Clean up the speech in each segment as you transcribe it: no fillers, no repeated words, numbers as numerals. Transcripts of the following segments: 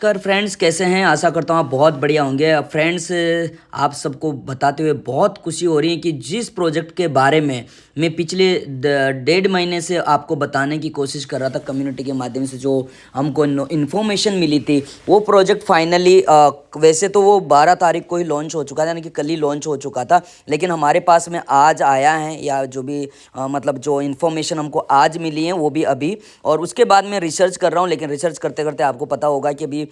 कर फ्रेंड्स कैसे हैं। आशा करता हूँ आप बहुत बढ़िया होंगे। अब फ्रेंड्स आप सबको बताते हुए बहुत खुशी हो रही है कि जिस प्रोजेक्ट के बारे में मैं पिछले 1.5 महीने से आपको बताने की कोशिश कर रहा था कम्युनिटी के माध्यम से, जो हमको इन्फॉर्मेशन मिली थी, वो प्रोजेक्ट फाइनली वैसे तो वो 12 तारीख को ही लॉन्च हो चुका था, यानी कि कल ही लॉन्च हो चुका था, लेकिन हमारे पास में आज आया है, या जो भी मतलब जो इन्फॉर्मेशन हमको आज मिली है वो भी अभी। और उसके बाद मैं रिसर्च कर रहा हूँ, लेकिन रिसर्च करते करते आपको पता होगा कि अभी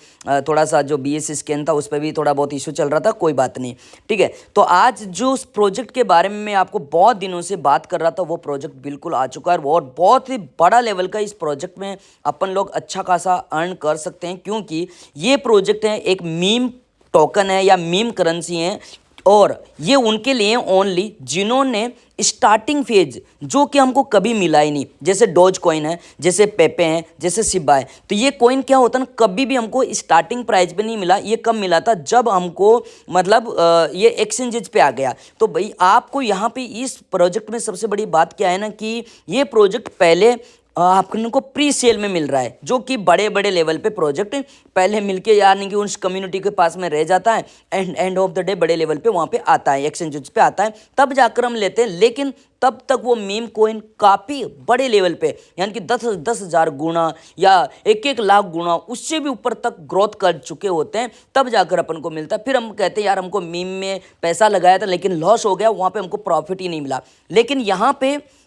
थोड़ा सा जो BS स्कैन था उस पर भी थोड़ा बहुत इशू चल रहा था, कोई बात नहीं, ठीक है। तो आज जो उस प्रोजेक्ट के बारे में मैं आपको बहुत दिनों से बात कर रहा था, वो प्रोजेक्ट बिल्कुल आ चुका है, और बहुत ही बड़ा लेवल का इस प्रोजेक्ट में अपन लोग अच्छा खासा अर्न कर सकते हैं, क्योंकि ये प्रोजेक्ट है एक मीम टोकन है या मीम करेंसी है, और ये उनके लिए ओनली जिन्होंने स्टार्टिंग फेज जो कि हमको कभी मिला ही नहीं, जैसे डॉज कॉइन है, जैसे पेपे हैं, जैसे सिबा है। तो ये कॉइन क्या होता है ना, कभी भी हमको स्टार्टिंग प्राइस पे नहीं मिला। ये कब मिला था, जब हमको मतलब ये एक्सचेंजेज पे आ गया। तो भाई आपको यहाँ पे इस प्रोजेक्ट में सबसे बड़ी बात क्या है ना, कि ये प्रोजेक्ट पहले आपको प्री सेल में मिल रहा है, जो कि बड़े बड़े लेवल पे प्रोजेक्ट पहले मिलके यानी कि उस कम्युनिटी के पास में रह जाता है, एंड ऑफ द डे बड़े लेवल पे वहाँ पे आता है, एक्सचेंजेस पे आता है, तब जाकर हम लेते हैं। लेकिन तब तक वो मीम कोइन काफ़ी बड़े लेवल पे, यानी कि 10,000 गुना या 1-1 लाख गुना, उससे भी ऊपर तक ग्रोथ कर चुके होते हैं, तब जाकर अपन को मिलता है। फिर हम कहते हैं यार हमको मीम में पैसा लगाया था लेकिन लॉस हो गया, वहाँ पे हमको प्रॉफिट ही नहीं मिला। लेकिन यहाँ पे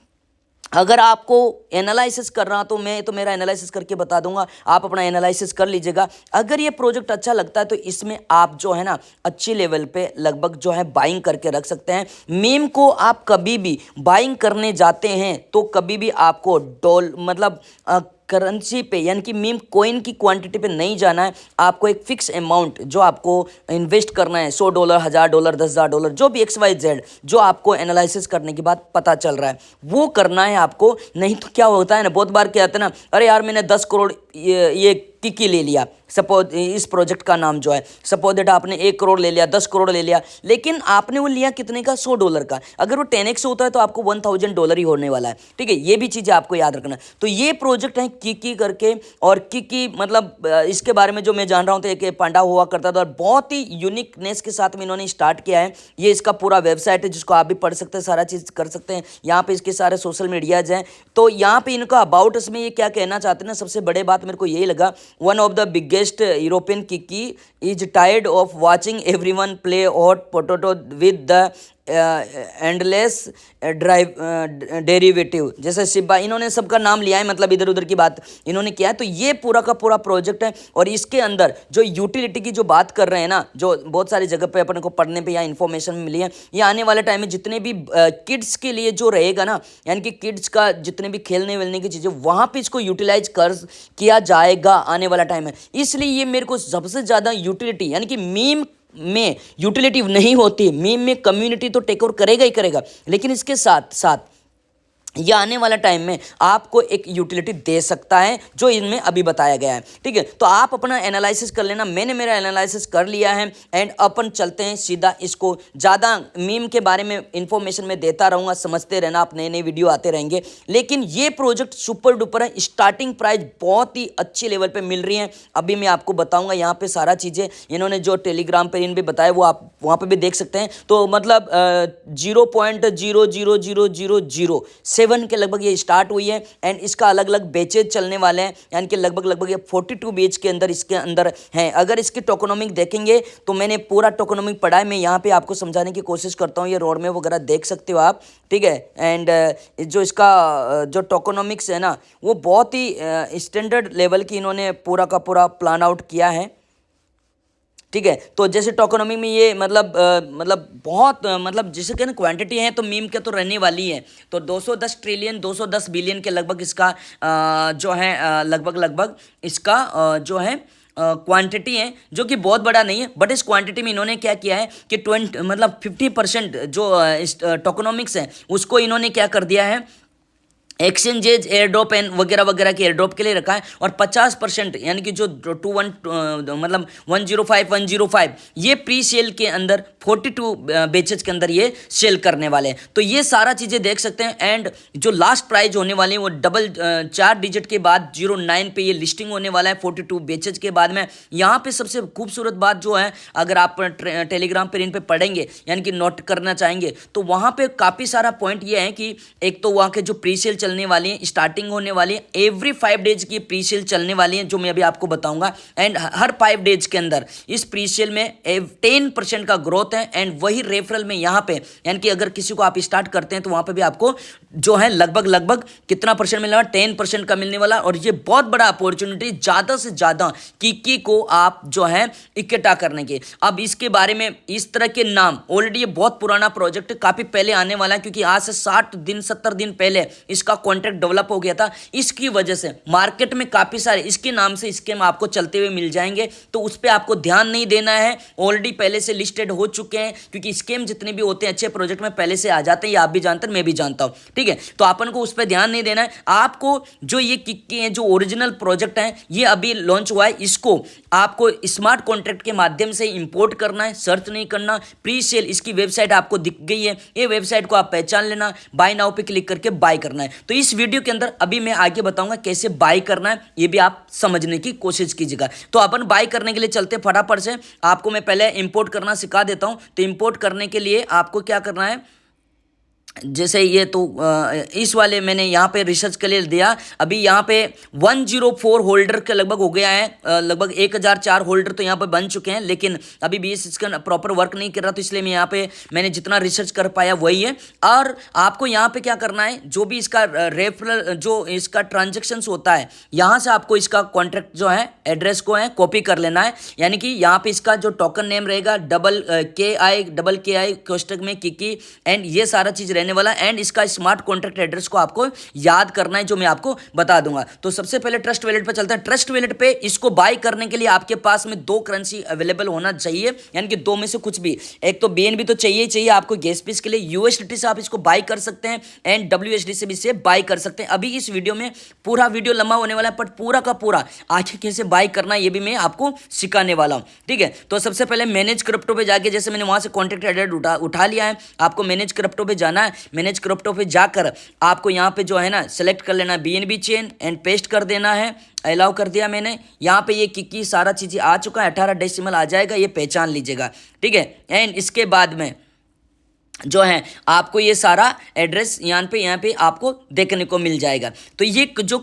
अगर आपको एनालिसिस करना, तो मैं तो मेरा एनालिसिस करके बता दूंगा, आप अपना एनालिसिस कर लीजिएगा। अगर ये प्रोजेक्ट अच्छा लगता है तो इसमें आप जो है ना अच्छी लेवल पे लगभग जो है बाइंग करके रख सकते हैं। मीम को आप कभी भी बाइंग करने जाते हैं तो कभी भी आपको मतलब करेंसी पे यानी कि मीम कोइन की क्वांटिटी पे नहीं जाना है। आपको एक फिक्स अमाउंट जो आपको इन्वेस्ट करना है, $100, $1000, $10,000, जो भी XYZ जो आपको एनालिसिस करने के बाद पता चल रहा है, वो करना है आपको। नहीं तो क्या होता है ना, बहुत बार क्या होता है ना, अरे यार मैंने 10 करोड़ ये किकी ले लिया, सपोज इस प्रोजेक्ट का नाम जो है, सपोज दैट आपने 1 करोड़ ले लिया, 10 करोड़ ले लिया, लेकिन आपने वो लिया कितने का, $100 का। अगर वो 10x होता है तो आपको $1000 ही होने वाला है, ठीक है। ये भी चीज़ें आपको याद रखना है। तो ये प्रोजेक्ट है किकी करके, और किकी मतलब इसके बारे में जो मैं जान रहा हूँ तो एक पांडा हुआ करता था, और बहुत ही यूनिकनेस के साथ में इन्होंने स्टार्ट किया है। ये इसका पूरा वेबसाइट है जिसको आप भी पढ़ सकते हैं, सारा चीज़ कर सकते हैं। यहाँ पे इसके सारे सोशल मीडियाज हैं। तो यहाँ पे इनका अबाउट उसमें ये क्या कहना चाहते हैं ना, सबसे बड़े बात मेरे को यही लगा, one of the biggest European Kiki is tired of watching everyone play hot potato with the endless drive derivative, जैसे सिब्बा, इन्होंने सबका नाम लिया है, मतलब इधर उधर की बात इन्होंने किया है। तो ये पूरा का पूरा प्रोजेक्ट है, और इसके अंदर जो यूटिलिटी की जो बात कर रहे हैं ना, जो बहुत सारी जगह पे अपन को पढ़ने पे या इन्फॉर्मेशन मिली है, ये आने वाले टाइम में जितने भी किड्स के लिए जो रहेगा ना, यानी कि किड्स का जितने भी खेलने वेलने की चीज़ें, वहाँ पे इसको यूटिलाइज कर किया जाएगा आने वाला टाइम है। इसलिए ये मेरे को सबसे ज़्यादा यूटिलिटी, यानी कि मीम में यूटिलिटी नहीं होती, मीम में कम्युनिटी तो टेक ओवर करेगा ही करेगा, लेकिन इसके साथ साथ ये आने वाला टाइम में आपको एक यूटिलिटी दे सकता है, जो इनमें अभी बताया गया है, ठीक है। तो आप अपना एनालिसिस कर लेना, मैंने मेरा एनालिसिस कर लिया है, एंड अपन चलते हैं सीधा इसको। ज़्यादा मीम के बारे में इंफॉर्मेशन मैं देता रहूँगा, समझते रहना, आप नए नए वीडियो आते रहेंगे। लेकिन ये प्रोजेक्ट सुपर डुपर है, स्टार्टिंग प्राइस बहुत ही अच्छी लेवल पर मिल रही है। अभी मैं आपको बताऊँगा यहाँ पर सारा चीज़ें, इन्होंने जो टेलीग्राम पर इन भी बताया वो आप वहाँ पर भी देख सकते हैं। तो मतलब 0.00007 के लगभग ये स्टार्ट हुई है, एंड इसका अलग अलग बेचेज चलने वाले हैं, यानी कि लगभग ये 42 बेच के अंदर इसके अंदर हैं। अगर इसके टोकोनॉमिक देखेंगे तो मैंने पूरा टोकोनॉमिक पढ़ा है, मैं यहाँ पे आपको समझाने की कोशिश करता हूँ। ये रोड में वगैरह देख सकते हो आप, ठीक है। एंड जो इसका जो टोकोनॉमिक्स है ना, वो बहुत ही स्टैंडर्ड लेवल की इन्होंने पूरा का पूरा प्लान आउट किया है, ठीक है। तो जैसे टोकोनॉमी में ये मतलब बहुत मतलब जिसे कहना क्वांटिटी है, तो मीम के तो रहने वाली है। तो 210 ट्रिलियन 210 बिलियन के लगभग इसका जो है लगभग इसका जो है क्वांटिटी है, जो कि बहुत बड़ा नहीं है। बट इस क्वांटिटी में इन्होंने क्या किया है कि 50% जो टोकोनॉमिक्स है उसको इन्होंने क्या कर दिया है, एक्सचेंजेज एयर ड्रॉप एंड वगैरह वगैरह के एयर ड्रॉप के लिए रखा है। और 50% यानी कि जो 105 ये प्री सेल के अंदर 42 बेचेज के अंदर ये सेल करने वाले हैं। तो ये सारा चीज़ें देख सकते हैं। एंड जो लास्ट प्राइस होने वाली है वो डबल 4 डिजिट के बाद 09 पे ये लिस्टिंग होने वाला है 42 बेचेज के बाद में। यहाँ पे सबसे खूबसूरत बात जो है, अगर आप टेलीग्राम पर इन पे पढ़ेंगे यानी कि नोट करना चाहेंगे, तो वहाँ पे काफ़ी सारा पॉइंट ये है कि एक तो वहाँ के जो प्री सेल चलने वाली है, स्टार्टिंग होने वाली है, एवरी 5 डेज की प्री सेल चलने वाली है जो मैं अभी आपको बताऊंगा। एंड हर 5 डेज के अंदर इस प्री सेल में 10% का ग्रोथ है। एंड वही रेफरल में यहाँ पे यानी कि अगर किसी को आप स्टार्ट करते हैं तो वहाँ पे भी आपको जो है लगभग कितना परसेंट मिलने वाला, 10% का मिलने वाला। और ये बहुत बड़ा अपॉर्चुनिटी, ज़्यादा से ज़्यादा किकी को आप जो है इकट्ठा करने के। अब इसके बारे में इस तरह के नाम ऑलरेडी ये बहुत पुराना प्रोजेक्ट काफ़ी पहले आने वाला है, क्योंकि आज से 60 दिन 70 दिन पहले इसका कॉन्ट्रैक्ट डेवलप हो गया था। इसकी वजह से मार्केट में काफ़ी सारे इसके नाम से स्कीम आपको चलते हुए मिल जाएंगे, तो उस पर आपको ध्यान नहीं देना है। ऑलरेडी पहले से लिस्टेड हो चुके हैं, क्योंकि स्कीम जितने भी होते हैं अच्छे प्रोजेक्ट में पहले से आ जाते हैं। ये आप भी जानते हैं, मैं भी जानता हूँ, ठीक है। तो अपन को उस पर ध्यान नहीं देना है। आपको जो ये किक्की हैं, जो ओरिजिनल प्रोजेक्ट हैं, ये अभी लॉन्च हुआ है, इसको आपको स्मार्ट कॉन्ट्रैक्ट के माध्यम से इंपोर्ट करना है, सर्च नहीं करना। प्री सेल इसकी वेबसाइट आपको दिख गई है, ये वेबसाइट को आप पहचान लेना, बाय नाउ पे क्लिक करके बाय करना है। तो इस वीडियो के अंदर अभी मैं आगे बताऊंगा कैसे बाय करना है, ये भी आप समझने की कोशिश कीजिएगा। तो अपन बाय करने के लिए चलते फटाफट से। आपको मैं पहले इंपोर्ट करना सिखा देता हूं। तो इंपोर्ट करने के लिए आपको क्या करना है, जैसे ये तो इस वाले मैंने यहाँ पे रिसर्च के लिए दिया। अभी यहाँ पे 104 होल्डर के लगभग हो गया है, लगभग 1004 होल्डर तो यहाँ पे बन चुके हैं, लेकिन अभी भी इसका प्रॉपर वर्क नहीं कर रहा, तो इसलिए मैं यहाँ पे मैंने जितना रिसर्च कर पाया वही है। और आपको यहाँ पे क्या करना है, जो भी इसका रेफरल जो इसका ट्रांजेक्शन्स होता है, यहाँ से आपको इसका कॉन्ट्रैक्ट जो है एड्रेस को है कॉपी कर लेना है। यानी कि यहाँ पे इसका जो टोकन नेम रहेगा KI कोष्टक में किकी, एंड ये सारा चीज़ रहने वाला। एंड इसका स्मार्ट कॉन्ट्रैक्ट एड्रेस को आपको याद करना है, जो मैं आपको बता दूंगा। तो सबसे पहले ट्रस्ट वैलेट पे चलते हैं। ट्रस्ट वैलेट पे इसको बाय करने के लिए आपके पास में 2 करेंसी अवेलेबल होना चाहिए, यानी कि 2 में से कुछ भी एक। तो BNB तो चाहिए ही चाहिए आपको गैस पीस के लिए। USDT से आप इसको बाय कर सकते हैं, एंड WSD से भी इसे बाय कर सकते हैं। अभी इस वीडियो में पूरा वीडियो लंबा होने वाला है, बट पूरा का पूरा आखिर कैसे बाय करना है ये भी मैं आपको सिखाने वाला हूं, ठीक है। तो सबसे पहले मैनेज क्रिप्टो पे जाके, जैसे मैंने वहां से कॉन्ट्रैक्ट एड्रेस उठा लिया है, आपको मैनेज क्रिप्टो पे जाना है। मैनेज क्रिप्टो पे जाकर आपको यहाँ पे जो है ना सेलेक्ट कर लेना BNB चेन एंड पेस्ट कर देना है। अलाउ कर दिया मैंने। यहाँ पे ये किकी सारा चीज़ें आ चुका है, 18 डेसिमल आ जाएगा, ये पहचान लीजिएगा, ठीक है। एंड इसके बाद में जो है आपको ये सारा एड्रेस यहाँ पे आपको देखने को मिल जाएगा। तो ये जो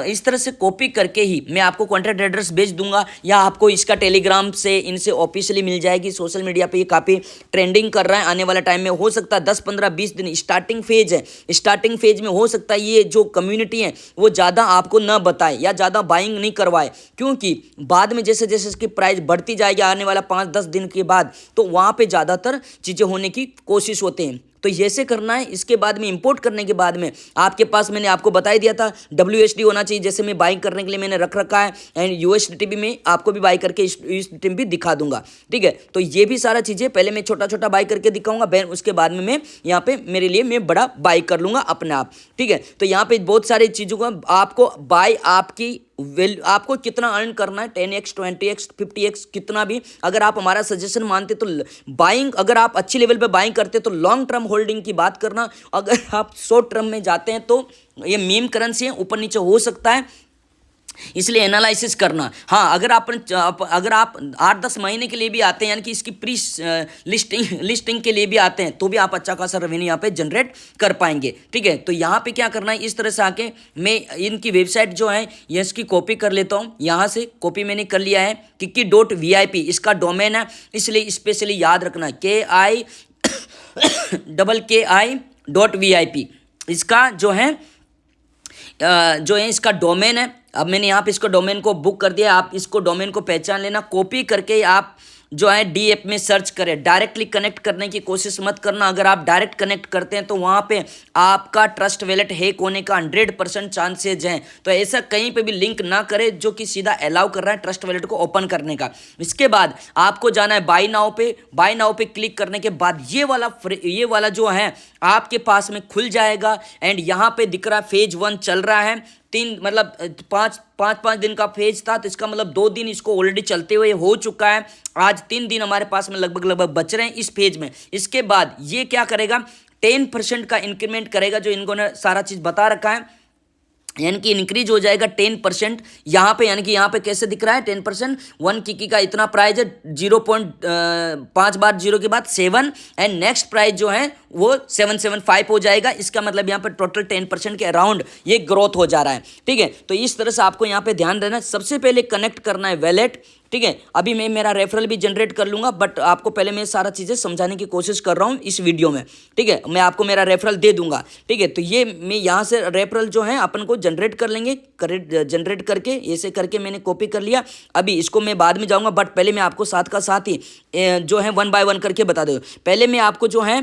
इस तरह से कॉपी करके ही मैं आपको कॉन्ट्रैक्ट एड्रेस भेज दूंगा, या आपको इसका टेलीग्राम से इनसे ऑफिशियली मिल जाएगी। सोशल मीडिया पे ये काफ़ी ट्रेंडिंग कर रहा है। आने वाला टाइम में हो सकता है 10 15 20 दिन स्टार्टिंग फेज है, स्टार्टिंग फेज में हो सकता है ये जो कम्युनिटी है वो ज़्यादा आपको न बताए या ज़्यादा बाइंग नहीं करवाए, क्योंकि बाद में जैसे जैसे इसकी प्राइस बढ़ती जाएगी आने वाला 5-10 दिन के बाद, तो वहाँ पर ज़्यादातर चीज़ें होने की कोशिश होते हैं। तो ऐसे करना है। इसके बाद में इंपोर्ट करने के बाद में आपके पास मैंने आपको बता ही दिया था WSD होना चाहिए, जैसे मैं बाइंग करने के लिए मैंने रख रखा है। एंड USDT भी मैं आपको भी बाई करके USDT भी दिखा दूंगा, ठीक है। तो ये भी सारा चीज़ें पहले मैं छोटा छोटा बाई करके दिखाऊंगा, फिर उसके बाद में मैं यहाँ पे मेरे लिए मैं बड़ा बाई कर लूँगा अपने आप, ठीक है। तो यहाँ पे बहुत सारी चीज़ों को आपको बाई आपकी आपको कितना अर्न करना है, 10x 20x 50x कितना भी, अगर आप हमारा सजेशन मानते तो बाइंग, अगर आप अच्छी लेवल पे बाइंग करते तो लॉन्ग टर्म होल्डिंग की बात करना। अगर आप शॉर्ट टर्म में जाते हैं तो ये मीम करेंसी है, ऊपर नीचे हो सकता है, इसलिए एनालिसिस करना। हाँ, अगर आप 8-10 महीने के लिए भी आते हैं, यानी कि इसकी प्री लिस्टिंग के लिए भी आते हैं, तो भी आप अच्छा खासा रेवेन्यू यहाँ पे जनरेट कर पाएंगे, ठीक है। तो यहाँ पे क्या करना है, इस तरह से आके मैं इनकी वेबसाइट जो है ये इसकी कॉपी कर लेता हूँ। यहाँ से कॉपी मैंने कर लिया है। Kiki.vip इसका डोमेन है, इसलिए स्पेशली याद रखना KI.vip इसका जो है इसका डोमेन है। अब मैंने यहाँ पे इसको डोमेन को बुक कर दिया। आप इसको डोमेन को पहचान लेना, कॉपी करके आप जो है डी ऐप में सर्च करें। डायरेक्टली कनेक्ट करने की कोशिश मत करना। अगर आप डायरेक्ट कनेक्ट करते हैं तो वहाँ पे आपका ट्रस्ट वैलेट हैक होने का 100% चांसेज हैं। तो ऐसा कहीं पे भी लिंक ना करें जो कि सीधा अलाउ कर रहा है ट्रस्ट वैलेट को ओपन करने का। इसके बाद आपको जाना है बाय नाउ पे। बाय नाउ पे क्लिक करने के बाद ये वाला जो है आपके पास में खुल जाएगा। एंड यहाँ पे दिख रहा है फेज 1 चल रहा है। तीन मतलब पाँच दिन का फेज था, तो इसका मतलब 2 दिन इसको ऑलरेडी चलते हुए हो चुका है। आज 3 दिन हमारे पास में लगभग बच रहे हैं इस फेज में। इसके बाद ये क्या करेगा, 10% का इंक्रीमेंट करेगा, जो इनको ने सारा चीज बता रखा है, यानी कि इंक्रीज हो जाएगा 10% यहाँ पे। यानी कि यहाँ पे कैसे दिख रहा है 10%, 1 किकी का इतना प्राइस है, 0.5 बार 0 के बाद 7, एंड नेक्स्ट प्राइस जो है वो 775 हो जाएगा। इसका मतलब यहाँ पे टोटल 10% के अराउंड ये ग्रोथ हो जा रहा है। ठीक है, तो इस तरह से आपको यहाँ पे ध्यान देना है। सबसे पहले कनेक्ट करना है वैलेट। ठीक है, अभी मैं मेरा रेफरल भी जनरेट कर लूंगा, बट आपको पहले मैं सारा चीज़ें समझाने की कोशिश कर रहा हूँ इस वीडियो में। ठीक है, मैं आपको मेरा रेफरल दे दूंगा। ठीक है, तो ये मैं यहाँ से रेफरल जो है अपन को जनरेट कर लेंगे। जनरेट करके ऐसे करके मैंने कॉपी कर लिया। अभी इसको मैं बाद में जाऊँगा, बट पहले मैं आपको साथ का साथ ही जो है 1 बाय 1 करके बता दूँ। पहले मैं आपको जो है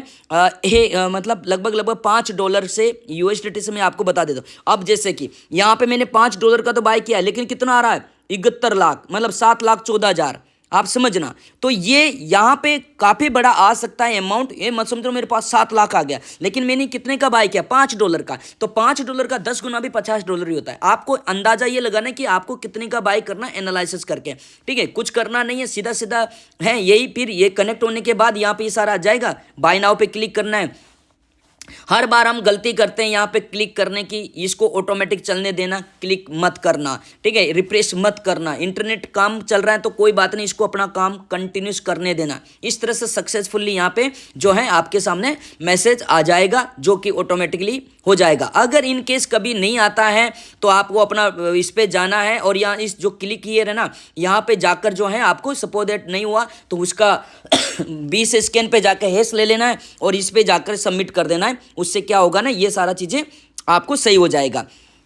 मतलब लगभग $5 से USDT से मैं आपको बता देता हूँ। अब जैसे कि यहाँ पे मैंने $5 का तो बाय किया, लेकिन कितना आ रहा है 71 लाख, मतलब 7,14,000। आप समझना, तो ये यहाँ पे काफ़ी बड़ा आ सकता है अमाउंट। ये मत समझो मेरे पास 7 लाख आ गया, लेकिन मैंने कितने का बाय किया, $5 का। तो $5 का 10 गुना भी $50 ही होता है। आपको अंदाजा ये लगाना है कि आपको कितने का बाय करना है, एनालिसिस करके। ठीक है, कुछ करना नहीं है, सीधा सीधा है यही। फिर ये कनेक्ट होने के बाद यहाँ पे ये सारा आ जाएगा। बाय नाउ पे क्लिक करना है। हर बार हम गलती करते हैं यहाँ पे क्लिक करने की, इसको ऑटोमेटिक चलने देना, क्लिक मत करना। ठीक है, रिफ्रेश मत करना। इंटरनेट काम चल रहा है तो कोई बात नहीं, इसको अपना काम कंटिन्यूस करने देना। इस तरह से सक्सेसफुली यहाँ पे जो है आपके सामने मैसेज आ जाएगा, जो कि ऑटोमेटिकली हो जाएगा। अगर इन केस कभी नहीं आता है तो आपको अपना इस पे जाना है, और यहाँ इस जो क्लिक किए है ना, यहाँ पे जाकर जो है आपको सपोज दैट नहीं हुआ तो उसका 20 स्कैन पे जाकर हैश ले लेना है और इस पे जाकर सबमिट कर देना है। उससे क्या होगा ना, ये सारा चीज़ें आपको सही हो जाएगा,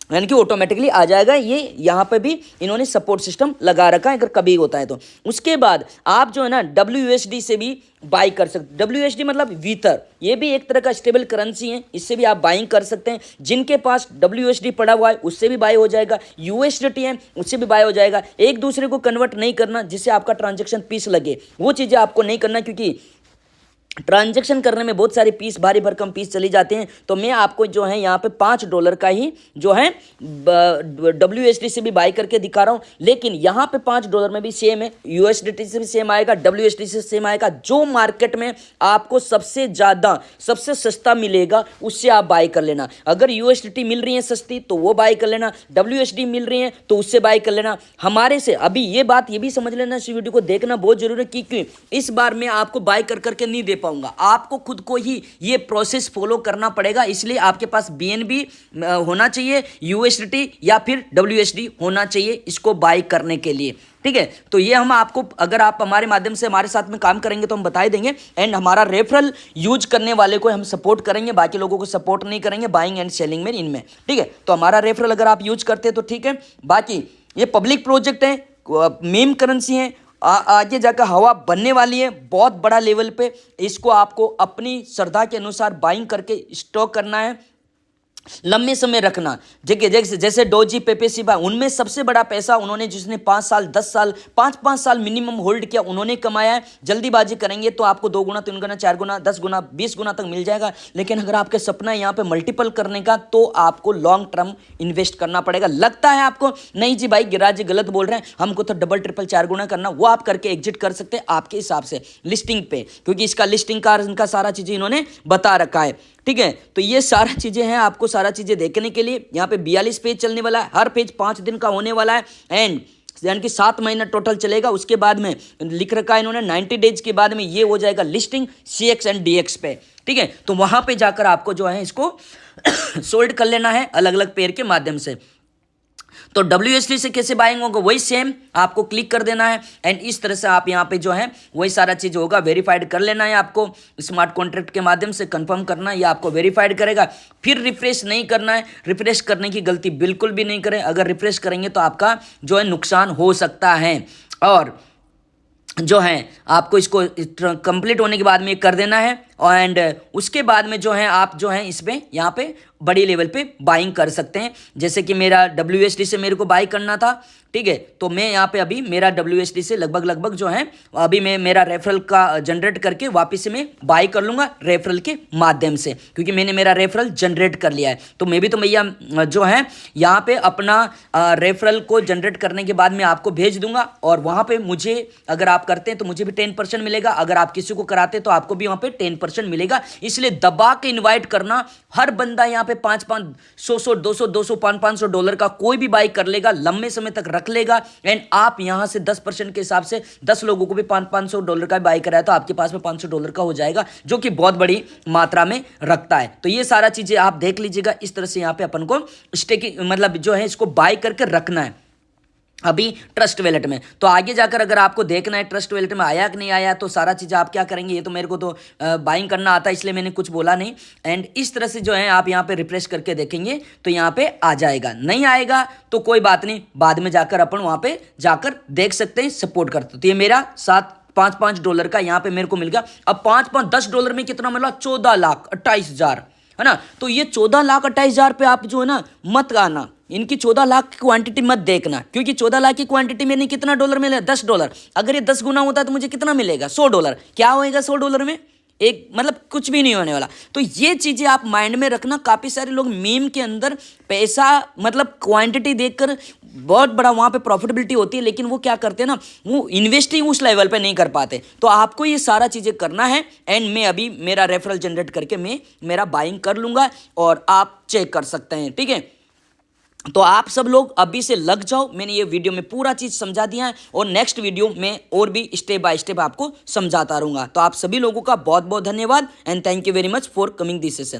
यानी कि ऑटोमेटिकली आ जाएगा। ये यहाँ पे भी इन्होंने सपोर्ट सिस्टम लगा रखा है, अगर कभी होता है तो। उसके बाद आप जो है ना WUSD से भी बाई कर सकते। WUSD मतलब वीथर, ये भी एक तरह का स्टेबल करेंसी है, इससे भी आप बाइंग कर सकते हैं। जिनके पास WUSD पड़ा हुआ है उससे भी बाई हो जाएगा, USDT है उससे भी बाई हो जाएगा। एक दूसरे को कन्वर्ट नहीं करना जिससे आपका ट्रांजेक्शन पीस लगे, वो चीज़ें आपको नहीं करना, क्योंकि ट्रांजैक्शन करने में बहुत सारी पीस, भारी भरकम पीस चली जाते हैं। तो मैं आपको जो है यहाँ पे $5 का ही जो है WSD से भी बाई करके दिखा रहा हूँ, लेकिन यहाँ पे $5 में भी सेम है, USDT से भी सेम आएगा, WSD से सेम आएगा। जो मार्केट में आपको सबसे ज़्यादा सबसे सस्ता मिलेगा उससे आप बाई कर लेना। अगर USDT मिल रही है सस्ती तो वो बाई कर लेना, WSD मिल रही है तो उससे बाई कर लेना। हमारे से अभी ये बात ये भी समझ लेना, इस वीडियो को देखना बहुत जरूरी है, क्योंकि इस बार मैं आपको बाई कर करके नहीं दे पाऊंगा, आपको खुद को ही ये प्रोसेस फॉलो करना पड़ेगा। इसलिए आपके पास BNB होना चाहिए, USDT या फिर WSD होना चाहिए इसको बाई करने के लिए। ठीक है, तो ये हम आपको, अगर आप हमारे माध्यम से हमारे साथ में काम करेंगे तो हम बता देंगे। एंड हमारा रेफरल यूज करने वाले को हम सपोर्ट करेंगे, बाकी लोगों को सपोर्ट नहीं करेंगे बाइंग एंड सेलिंग में, इनमें। ठीक है, तो हमारा रेफरल अगर आप यूज करते हैं तो ठीक है। बाकी ये पब्लिक प्रोजेक्ट है, मीम करेंसी है, आगे जाकर हवा बनने वाली है बहुत बड़ा लेवल पे। इसको आपको अपनी श्रद्धा के अनुसार बाइंग करके स्टॉक करना है, लंबे समय रखना। जैसे डोजी, पेपेसिबा, उनमें सबसे बड़ा पैसा उन्होंने, जिसने 5 साल 10 साल 5 साल मिनिमम होल्ड किया, उन्होंने कमाया है। जल्दीबाजी करेंगे तो आपको 2 गुना 3 गुना 4 गुना 10 गुना 20 गुना तक मिल जाएगा। लेकिन अगर आपके सपना है यहाँ पे मल्टीपल करने का, तो आपको लॉन्ग टर्म इन्वेस्ट करना पड़ेगा। लगता है आपको नहीं जी भाई गिराज जी गलत बोल रहे हैं, हमको तो डबल ट्रिपल 4 गुना करना, वो आप करके एग्जिट कर सकते हैं आपके हिसाब से लिस्टिंग पे, क्योंकि इसका लिस्टिंग का इनका सारा चीज़ें इन्होंने बता रखा है। ठीक है, तो ये सारा चीज़ें हैं, आपको सारा चीज़ें देखने के लिए। यहाँ पे 42 पेज चलने वाला है, हर पेज 5 दिन का होने वाला है, एंड यानी कि 7 महीना टोटल चलेगा। उसके बाद में लिख रखा है इन्होंने 90 डेज के बाद में ये हो जाएगा लिस्टिंग CX एंड DX पे। ठीक है, तो वहाँ पे जाकर आपको जो है इसको सोल्ड कर लेना है अलग अलग पेयर के माध्यम से। तो WSD से कैसे बाइंग होगा, वही सेम आपको क्लिक कर देना है एंड इस तरह से आप यहाँ पे जो है वही सारा चीज़ होगा, वेरीफाइड कर लेना है आपको स्मार्ट कॉन्ट्रैक्ट के माध्यम से, कंफर्म करना है, ये आपको वेरीफाइड करेगा। फिर रिफ्रेश नहीं करना है, रिफ्रेश करने की गलती बिल्कुल भी नहीं करें, अगर रिफ्रेश करेंगे तो आपका जो है नुकसान हो सकता है। और जो है आपको इसको कंप्लीट होने के बाद में कर देना है एंड उसके बाद में जो है आप जो है इसमें यहाँ पे बड़ी लेवल पे बाइंग कर सकते हैं। जैसे कि मेरा WSD से मेरे को बाई करना था, ठीक है, तो मैं यहाँ पे अभी मेरा WSD से लगभग जो है अभी मैं मेरा रेफरल का जनरेट करके वापस से मैं बाई कर लूँगा रेफरल के माध्यम से, क्योंकि मैंने मेरा रेफरल जनरेट कर लिया है। तो मैं भी तो भैया जो है यहाँ पे अपना रेफरल को जनरेट करने के बाद मैं आपको भेज दूंगा और वहाँ पे मुझे अगर आप करते हैं तो मुझे भी 10% मिलेगा, अगर आप किसी को कराते हैं तो आपको भी वहाँ पे 10% मिलेगा। इसलिए दबा के इन्वाइट करना, हर बंदा यहाँ पे 500 100 200 200 500 डॉलर का कोई भी बाई कर लेगा, लंबे समय तक रख लेगा एंड आप यहां से 10% के हिसाब से 10 लोगों को भी 500 डॉलर का बाई कराया तो आपके पास में 500 डॉलर का हो जाएगा, जो कि बहुत बड़ी मात्रा में रखता है। तो ये सारा चीजें आप देख लीजिएगा, इस तरह से यहां पे अपन को स्टेकिंग मतलब जो है इसको बाई करके रखना है अभी ट्रस्ट वैलेट में। तो आगे जाकर अगर आपको देखना है ट्रस्ट वैलेट में आया कि नहीं आया तो सारा चीज़ आप क्या करेंगे, ये तो मेरे को तो बाइंग करना आता है इसलिए मैंने कुछ बोला नहीं। एंड इस तरह से जो है आप यहाँ पे रिफ्रेश करके देखेंगे तो यहाँ पे आ जाएगा, नहीं आएगा तो कोई बात नहीं, बाद में जाकर अपन वहाँ पे जाकर देख सकते हैं, सपोर्ट करते। तो ये मेरा 5 डॉलर का यहाँ पे मेरे को मिल गया। अब 10 डॉलर में कितना मिला, 14,28,000 है ना। तो ये 14,28,000 पे आप जो है ना मत आना, इनकी 14 लाख की क्वांटिटी मत देखना, क्योंकि 14 लाख की क्वांटिटी में नहीं कितना डॉलर मिले, 10 डॉलर। अगर ये 10 गुना होता है तो मुझे कितना मिलेगा, 100 डॉलर। क्या होएगा 100 डॉलर में, एक मतलब कुछ भी नहीं होने वाला। तो ये चीजें आप माइंड में रखना। काफी सारे लोग मीम के अंदर पैसा मतलब क्वांटिटी देखकर बहुत बड़ा वहां पे प्रॉफिटेबिलिटी होती है, लेकिन वो क्या करते हैं ना, वो इन्वेस्टिंग उस लेवल पे नहीं कर पाते। तो आपको ये सारा चीजें करना है एंड मैं अभी मेरा रेफरल जनरेट करके मैं मेरा बाइंग कर लूंगा और आप चेक कर सकते हैं, ठीक है। तो आप सब लोग अभी से लग जाओ, मैंने ये वीडियो में पूरा चीज समझा दिया है और नेक्स्ट वीडियो में और भी स्टेप बाय स्टेप आपको समझाता रहूंगा। तो आप सभी लोगों का बहुत बहुत धन्यवाद and thank you very much for coming this session.